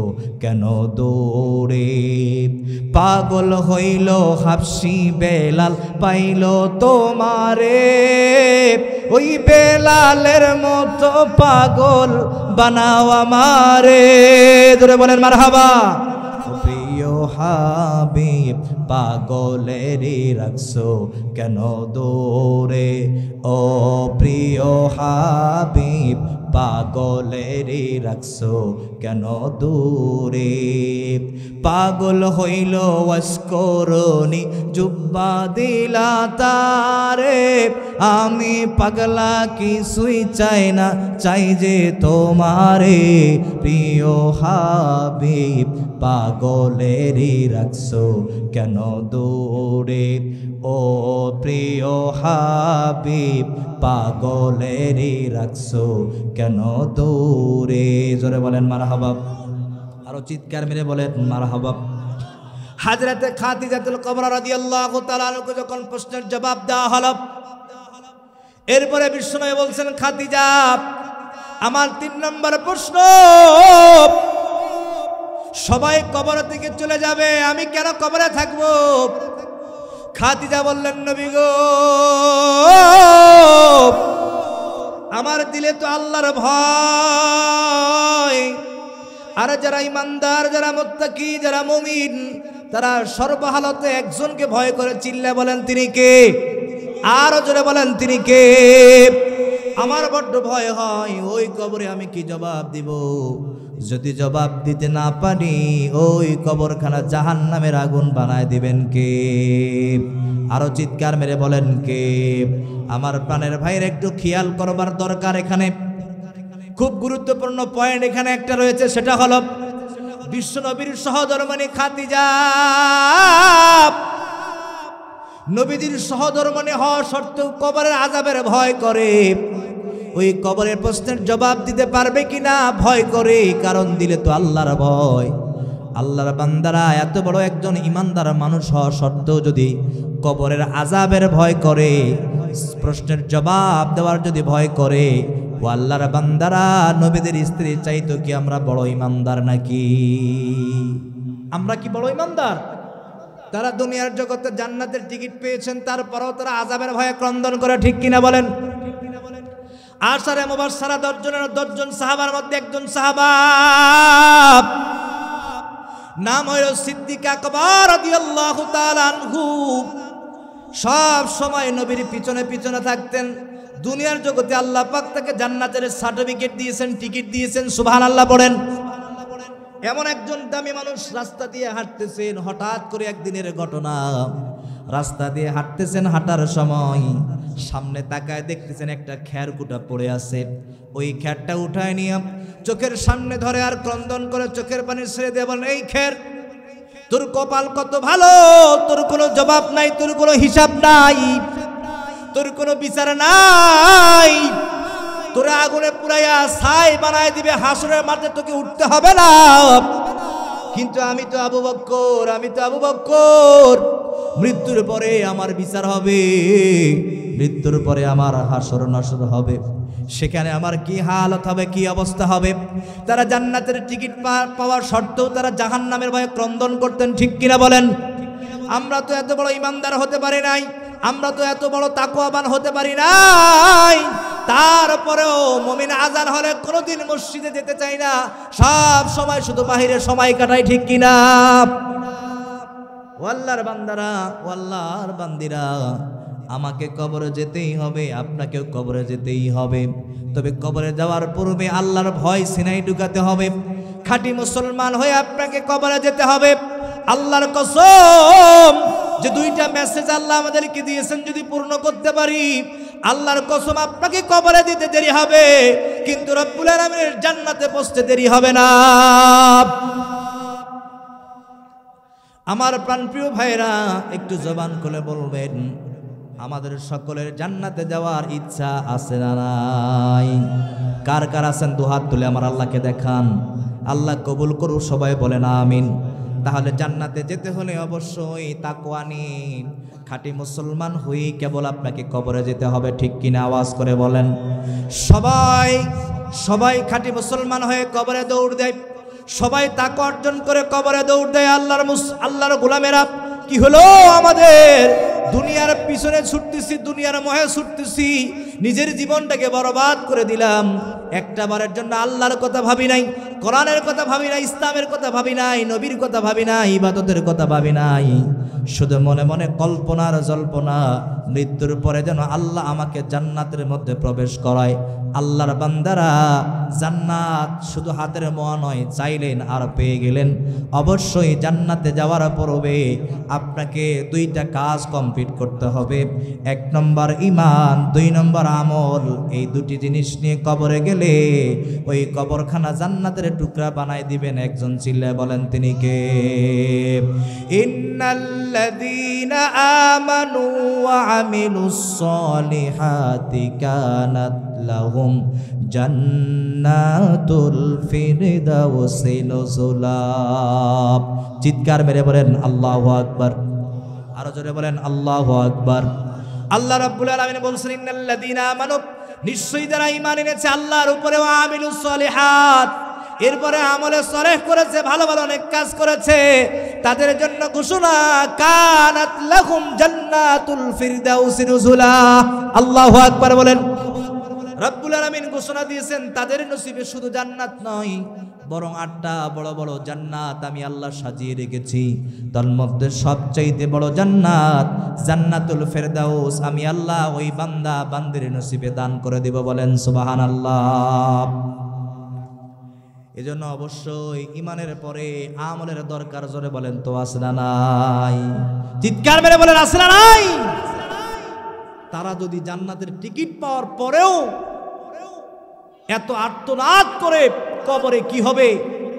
কেন দূরে, পাগল হইল হাবশি বেলাল পাইল তোমারে, ওই বেলালের মতো পাগল বানাও আমারে। ধরে বলেন মারহাবা। প্রিয় প্রিয় হাবিব পাগলেরই রাখছো কেন দূরে ও প্রিয় হাবিব পাগলেরই রাখছো কেন দূরে পাগল হইল ওয়াসকরণী জুব্বা দিলা তারে আমি পাগলা কিছুই চাই না চাই যে তোমারে প্রিয় হাবিব পাগলেরই রাখছো কেন দূরে ও প্রিয় হাবিব পাগলেরই রাখছো কেন দূরে জোরে বলেন মারহাবা আরো চিৎকার মেরে বলেন মারহাবা হযরতে খাদিজাতুল কুবরা রাদিয়াল্লাহু তাআলা আনহা যখন প্রশ্নের জবাব দেওয়া হলো এরপরে বিশ্বনবী বলছেন খাদিজা আমার 3 নম্বর প্রশ্ন সবাই কবর থেকে চলে যাবে আমি কেন কবরে থাকব খাদিজা বললেন নবী গো আমার দিলে তো আল্লাহর ভয় আর যারা ঈমানদার যারা মুত্তাকি যারা মুমিন তারা সর্বহালতে একজনকে ভয় করে চিল্লা বলেন তিনি কে আর জোরে বলেন তিনি কে আমার বড় ভয় হয় ওই কবরে আমি কি জবাব দিব যদি জবাব দিতে না পারি ওই কবরখানা জাহান্নামের আগুন বানায় দিবেন কে আরো চিৎকার মেরে বলেন কে আমার প্রাণের ভাইয়ের একটু খেয়াল করবার দরকার এখানে খুব গুরুত্বপূর্ণ পয়েন্ট এখানে একটা রয়েছে সেটা হলো বিশ্বনবীর সহধর্মিণী খাদিজা নবীজির সহধর্মিণী হওয়া সত্ত্বেও কবরের আযাবের ভয় করে ওই কবরের প্রশ্নের জবাব দিতে পারবে কিনা ভয় করে কারণ দিলে তো আল্লাহর ভয় আল্লাহর বান্দারা এত বড় একজন ঈমানদার মানুষ হওয়া সত্ত্বেও যদি কবরের আযাবের ভয় করে প্রশ্নের জবাব দেওয়ার যদি ভয় করে ও আল্লাহর বান্দারা নবীদের স্ত্রী চাইতো কি আমরা বড় ঈমানদার নাকি আমরা কি বড় ঈমানদার তারা দুনিয়ার জগতে জান্নাতের টিকিট পেয়েছেন তারপরেও তারা আযাবের ভয়ে ক্রন্দন করে ঠিক কিনা বলেন আশারে মুবাশশারা 10 জনের 10 জন সাহাবার মধ্যে একজন সাহাবা নাম হলো সিদ্দিক আকবর রাদিয়াল্লাহু তাআলা আনহু সব সময় নবীর পিছনে পিছনে থাকতেন দুনিয়ার জগতে আল্লাহ পাক তাকে জান্নাতের সার্টিফিকেট দিয়েছেন টিকিট দিয়েছেন সুবহানাল্লাহ পড়েন এমন একজন দামি মানুষ রাস্তা দিয়ে হাঁটতেছেন হঠাৎ করে একদিনের ঘটনা রাস্তা দিয়ে হাঁটতেছেন হাঁটার সময় সামনে তাকায় দেখতেছেন একটা খেরকুটা পড়ে আছে ওই খেরটা উঠায় নিয়ে চোখের সামনে ধরে আর ক্রন্দন করে চোখের পানি ছেড়ে দিয়ে বলেন এই খের তোর কপাল কত ভালো তোর কোনো জবাব নাই তোর কোনো হিসাব নাই তোর কোনো বিচার নাই তোরা আগুনে পুরাইয়া ছাই বানায় দিবে হাসরের মাঠে তোকে উঠতে হবে না কিন্তু আমি তো আবু বকর মৃত্যুর পরে আমার বিচার হবে মৃত্যুর পরে আমার হাসর নাসর হবে সেখানে আমার কি হালত হবে কি অবস্থা হবে তারা জান্নাতের টিকিট পাওয়ার সত্ত্বেও তারা জাহান্নামের ভয়ে ক্রন্দন করতেন ঠিক কিনা বলেন আমরা তো এত বড় ঈমানদার হতে পারি নাই আমরা তো এত বড় তাকওয়াবান হতে পারি নাই তারপরেও মুমিন আযান হলে কোনোদিন মসজিদে যেতে চাই না সব সময় শুধু বাহিরে সময় কাটাই ঠিক কিনা ও আল্লাহর বান্দারা ও আল্লাহর বান্দিরা আমাকে কবরে যেতেই হবে আপনাকেও কবরে যেতেই হবে তবে কবরে যাওয়ার পূর্বে আল্লাহর ভয় সিনায় ঢুকাতে হবে খাঁটি মুসলমান হয়ে আপনাকে কবরে যেতে হবে আল্লাহর কসম যে 2টা মেসেজ আল্লাহ আমাদেরকে দিয়েছেন যদি পূর্ণ করতে পারি আল্লাহর কসম আপনাকে কবরে দিতে দেরি হবে কিন্তু রব্বুল আলামিনের জান্নাতে পৌঁছতে দেরি হবে না আমার প্রাণপ্রিয় ভাইরা একটু জবান খুলে বলবেন আমাদের সকলের জান্নাতে যাওয়ার ইচ্ছা আছে না নাই কার কার আছেন দুহাত তুলে আমার আল্লাহকে দেখান আল্লাহ কবুল করুক সবাই বলেন আমিন তাহলে জান্নাতে যেতে হলে অবশ্যই তাকওয়া নিন খাঁটি মুসলমান হই কেবল আপনাকে কবরে যেতে হবে ঠিক কিনা আওয়াজ করে বলেন সবাই সবাই খাঁটি মুসলমান হয়ে কবরে দৌড় দেয় সবাই তাকওয়া অর্জন করে কবরে দৌড় দেয় আল্লাহর গোলামেরা কি হলো আমাদের দুনিয়ার পিছনে ছুটতেছি দুনিয়ার মোহে ছুটতেছি নিজের জীবনটাকে বরবাদ করে দিলাম একটা বারের জন্য আল্লাহর কথা ভাবি নাই কোরআনের কথা ভাবি নাই, ইসলামের কথা ভাবি নাই, নবীর কথা ভাবি নাই, ইবাদতের কথা ভাবি নাই, শুধু মনে মনে কল্পনার জল্পনা মৃত্যুর পরে যেন আল্লাহ আমাকে জান্নাতের মধ্যে প্রবেশ করায়। আল্লাহর বান্দারা জান্নাত শুধু হাতের মোয়া নয়, চাইলেন আর পেয়ে গেলেন। অবশ্যই জান্নাতে যাওয়ার পূর্বে আপনাকে দুইটা কাজ কমপ্লিট করতে হবে। 1 নম্বর ঈমান, 2 নম্বর আমল। এই দুটি জিনিস নিয়ে কবরে গেলে ওই কবরখানা জান্নাতের টুকরা বানায় দিবেন। একজন চিল্লায় বলেন তিনি কে? ইন্নাল্লাযীনা আমানু ওয়া আমিলুস সলিহাতি কানাত লাহুম জান্নাতুল ফিরদাউসি নুজুলা। চিৎকার মেরে বলেন আল্লাহু আকবার। আরো জোরে বলেন আল্লাহু আকবার। আল্লাহ রাব্বুল আলামিন বলছেন ইন্নাল্লাযীনা আমানু, নিশ্চয়ই যারা ঈমান এনেছে আল্লাহর উপরে, ওয়া আমিলুস সলিহাত, এরপরে আমলে সলেহ করেছে, ভালো ভালো অনেক কাজ করেছে, তাদের জন্য ঘোষণা কানাত লাহুম জান্নাতুল ফিরদাউসি নুজুলা। আল্লাহু আকবার বলেন। রব্বুল আলামিন ঘোষণা দিয়েছেন তাদের নসিবে শুধু জান্নাত নয়, বরং 8টা বড় বড় জান্নাত আমি আল্লাহ সাজিয়ে রেখেছি। তার মধ্যে সবচাইতে বড় জান্নাত জান্নাতুল ফেরদাউস আমি আল্লাহ ওই বান্দা বান্দির নসিবে দান করে দেব। বলেন সুবহানাল্লাহ। এজন্য অবশ্যই ঈমানের পরে আমলের দরকার। জোরে বলেন তো আছে না নাই? চিৎকার মেরে বলেন আছে না নাই? তারা যদি জান্নাতের টিকিট পাওয়ার পরেও এত আর্তনাদ করে কবরে কি হবে,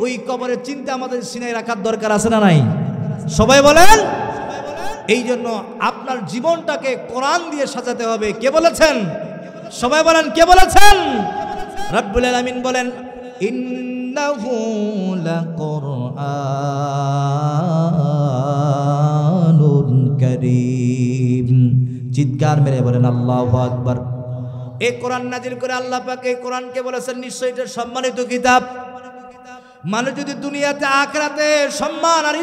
ওই কবরের চিন্তা আমাদের সিনায় রাখার দরকার আছে না নাই? সবাই বলেন। এই জন্য আপনার জীবনটাকে কোরআন দিয়ে সাজাতে হবে। কে বলেছেন? সবাই বলেন কে বলেছেন? রব্বুল আলামিন বলেন ইন্নাহু লাকুরআনুন কারীম। চিৎকার মেরে বলেন আল্লাহু আকবার। এই কোরআন নাজিল করে আল্লাহ পাক এই কোরআনকে বলেছেন নিশ্চয়ই এটা সম্মানিত কিতাব। মানুষ যদি দুনিয়াতে আখিরাতে সম্মান আর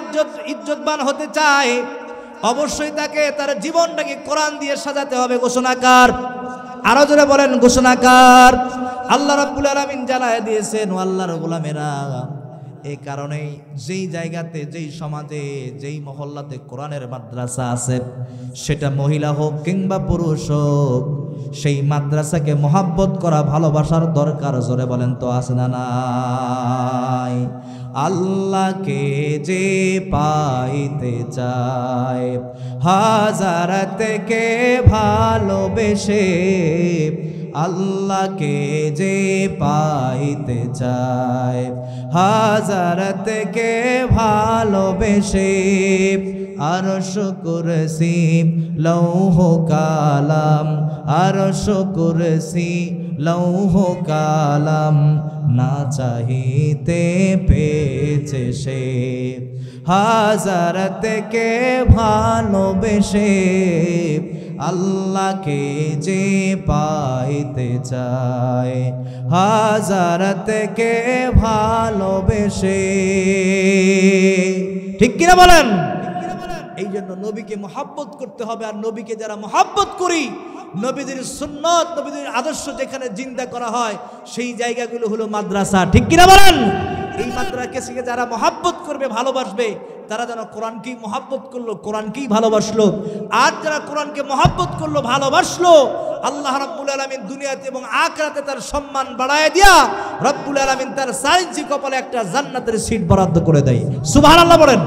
ইজ্জতবান হতে চায়, অবশ্যই তাকে তার জীবনটাকে কোরআন দিয়ে সাজাতে হবে। ঘোষণাকার, আরো জোরে বলেন ঘোষণাকার। আল্লাহ রাব্বুল আলামিন জানায় দিয়েছেন, ও আল্লাহর গোলামেরা, এই কারণেই যেই জায়গাতে, যেই সমাজে, যেই মহল্লাতে কোরআনের মাদ্রাসা আছে, সেটা মহিলা হোক কিংবা পুরুষ হোক, সেই মাদ্রাসাকে মহাব্বত করা, ভালোবাসার দরকার। জোরে বলেন তো আছে না নাই? আল্লাহকে যে পাইতে চায় হাজার থেকে ভালোবেসে, আল্লাহকে যে পাইতে চায় হাজার থেকে ভালোবেসে, আরশ কুরসি লৌহ কালাম, আরশ কুরসি লৌহ কালাম না চাহিতে পেয়েছে সে, হাজার থেকে ভালোবেসে আল্লাহকে যে পাইতে চায় হাজার থেকে ভালোবেসে। ঠিক কিনা বলেন? এই জন্য নবীকে মহাব্বত করতে হবে। আর নবীকে যারা মহাব্বত করি, নবীদের সুন্নত, নবীদের আদর্শ যেখানে জিন্দা করা হয়, সেই জায়গাগুলো হলো মাদ্রাসা। ঠিক কিনা বলেন? এই মাদ্রাসাকে যারা মহাব্বত করবে, ভালোবাসবে, তারা যেন কোরআনকেই মহাব্বত করলো, কোরআনকেই ভালোবাসলো। আর যারা কোরআনকে মহাব্বত করলো, ভালোবাসলো, আল্লাহ রাব্বুল আলামিন দুনিয়াতে এবং আখিরাতে তার সম্মান বাড়ায় দিয়া রব্বুল আলামিন তার 4 ইঞ্চি কপালে একটা জান্নাতের সিট বরাদ্দ করে দেয়। সুবহানাল্লাহ বলেন।